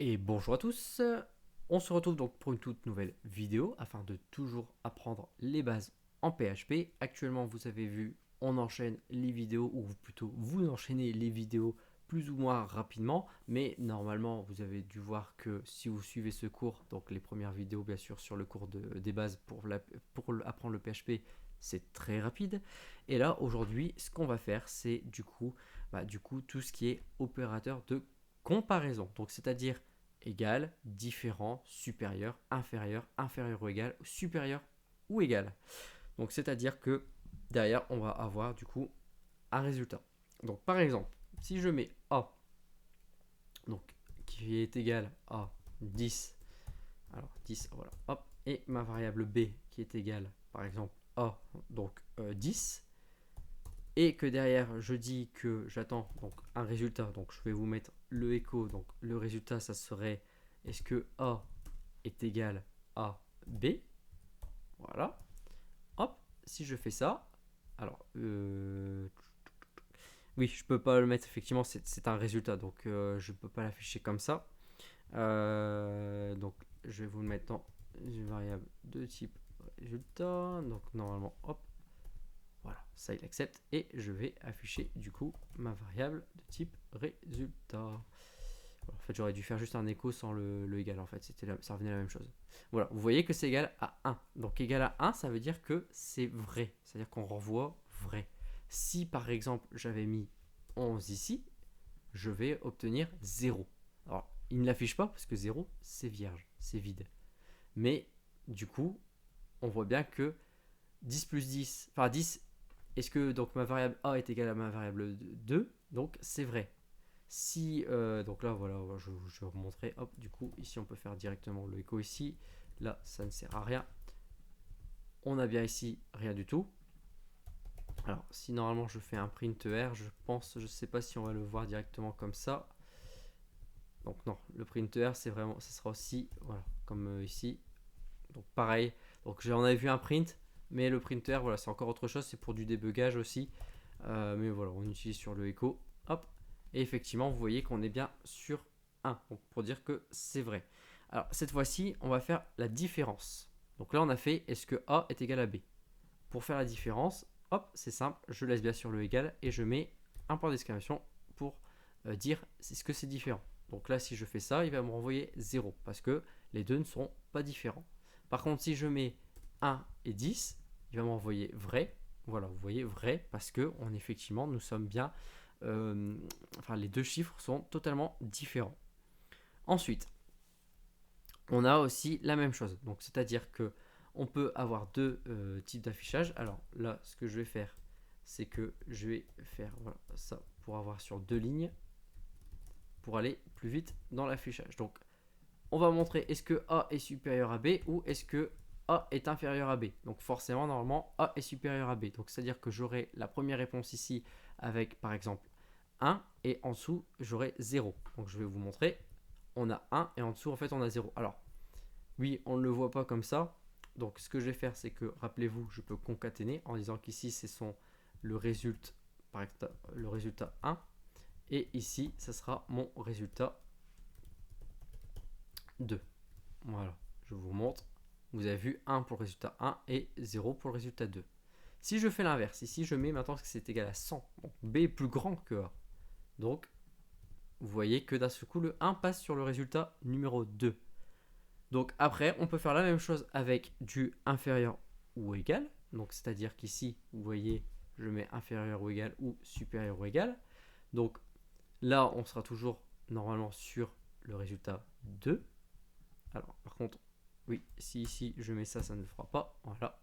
Et bonjour à tous, on se retrouve donc pour une toute nouvelle vidéo afin de toujours apprendre les bases en PHP. Actuellement vous avez vu, on enchaîne les vidéos ou plutôt vous enchaînez les vidéos plus ou moins rapidement, mais normalement vous avez dû voir que si vous suivez ce cours, donc les premières vidéos bien sûr sur le cours des bases pour apprendre le PHP, c'est très rapide. Et là aujourd'hui ce qu'on va faire c'est du coup tout ce qui est opérateur de comparaison, donc c'est-à-dire égal, différent, supérieur, inférieur, inférieur ou égal, supérieur ou égal. Donc c'est-à-dire que derrière on va avoir du coup un résultat. Donc par exemple, si je mets A donc qui est égal à 10, alors 10 voilà, hop, et ma variable B qui est égale par exemple A donc 10, et que derrière je dis que j'attends donc un résultat, donc je vais vous mettre le écho, donc le résultat ça serait est-ce que A est égal à B, voilà, hop, si je fais ça, alors oui je peux pas le mettre, effectivement c'est un résultat, donc je peux pas l'afficher comme ça, donc je vais vous le mettre dans une variable de type résultat, donc normalement hop, voilà, ça il accepte, et je vais afficher du coup ma variable de type résultat. En fait, j'aurais dû faire juste un écho sans le égal, en fait, ça revenait à la même chose. Voilà, vous voyez que c'est égal à 1. Donc égal à 1, ça veut dire que c'est vrai, c'est-à-dire qu'on renvoie vrai. Si par exemple j'avais mis 11 ici, je vais obtenir 0. Alors, il ne l'affiche pas parce que 0, c'est vierge, c'est vide. Mais du coup, on voit bien que 10 plus 10, enfin 10, est-ce que donc ma variable A est égale à ma variable 2, donc c'est vrai. Si, donc là voilà, je vais vous montrer, hop, du coup ici on peut faire directement le écho ici, là ça ne sert à rien, on a bien ici rien du tout. Alors si normalement je fais un print R, je sais pas si on va le voir directement comme ça, donc non, le print R c'est vraiment, ça sera aussi, voilà, comme ici, donc pareil, donc j'en avais vu un print, mais le printer, voilà, c'est encore autre chose, c'est pour du débugage aussi. Mais voilà, on utilise sur le echo. Hop. Et effectivement, vous voyez qu'on est bien sur 1. Donc pour dire que c'est vrai. Alors cette fois-ci, on va faire la différence. Donc là, on a fait est-ce que A est égal à B. Pour faire la différence, hop, c'est simple, je laisse bien sûr le égal et je mets un point d'exclamation pour dire est-ce que c'est différent. Donc là, si je fais ça, il va me renvoyer 0 parce que les deux ne sont pas différents. Par contre, si je mets 1 et 10, il va m'envoyer vrai. Voilà, vous voyez vrai parce que effectivement, nous sommes bien. Enfin, les deux chiffres sont totalement différents. Ensuite, on a aussi la même chose. Donc, c'est-à-dire que on peut avoir deux types d'affichage. Alors là, ce que je vais faire, c'est que je vais faire voilà, ça pour avoir sur deux lignes pour aller plus vite dans l'affichage. Donc, on va montrer est-ce que A est supérieur à B ou est-ce que A est inférieur à B. Donc forcément, normalement, A est supérieur à B. Donc c'est-à-dire que j'aurai la première réponse ici avec par exemple 1 et en dessous, j'aurai 0. Donc je vais vous montrer. On a 1 et en dessous, en fait, on a 0. Alors, oui, on ne le voit pas comme ça. Donc ce que je vais faire, c'est que, rappelez-vous, je peux concaténer en disant qu'ici, c'est le résultat, le résultat 1. Et ici, ça sera mon résultat 2. Voilà, je vous montre. Vous avez vu 1 pour le résultat 1 et 0 pour le résultat 2. Si je fais l'inverse, ici je mets maintenant que c'est égal à 100, donc B est plus grand que A. Donc, vous voyez que d'un seul coup, le 1 passe sur le résultat numéro 2. Donc après, on peut faire la même chose avec du inférieur ou égal. Donc c'est-à-dire qu'ici, vous voyez, je mets inférieur ou égal ou supérieur ou égal. Donc là, on sera toujours normalement sur le résultat 2. Alors par contre, oui, si ici je mets ça, ça ne le fera pas. Voilà.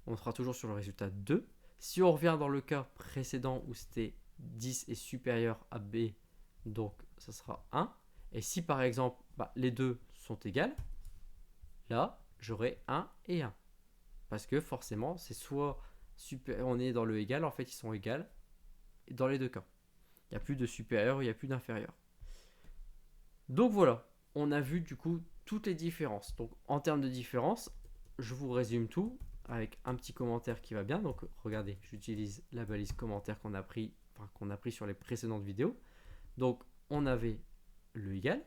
On sera toujours sur le résultat 2. Si on revient dans le cas précédent où c'était 10 est supérieur à B, donc ça sera 1. Et si par exemple les deux sont égales, là j'aurai 1 et 1. Parce que forcément, c'est soit on est dans le égal, en fait ils sont égales dans les deux cas. Il n'y a plus de supérieur, il n'y a plus d'inférieur. Donc voilà, on a vu du coup toutes les différences. Donc en termes de différence, je vous résume tout avec un petit commentaire qui va bien. Donc regardez, j'utilise la balise commentaire qu'on a pris sur les précédentes vidéos. Donc on avait le égal,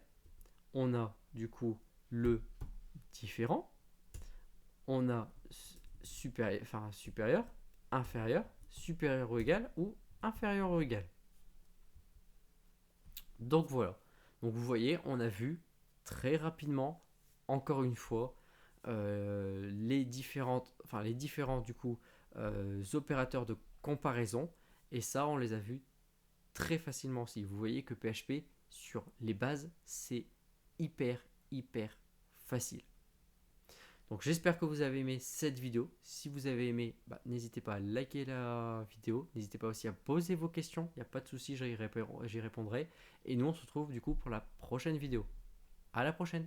on a du coup le différent, on a supérieur, enfin supérieur, inférieur, supérieur ou égal ou inférieur ou égal. Donc voilà. Donc vous voyez, on a vu très rapidement, encore une fois, les différents du coup opérateurs de comparaison. Et ça, on les a vus très facilement aussi. Vous voyez que PHP sur les bases, c'est hyper facile. Donc j'espère que vous avez aimé cette vidéo. Si vous avez aimé, n'hésitez pas à liker la vidéo. N'hésitez pas aussi à poser vos questions. Il n'y a pas de souci, j'y répondrai. Et nous on se retrouve du coup pour la prochaine vidéo. À la prochaine.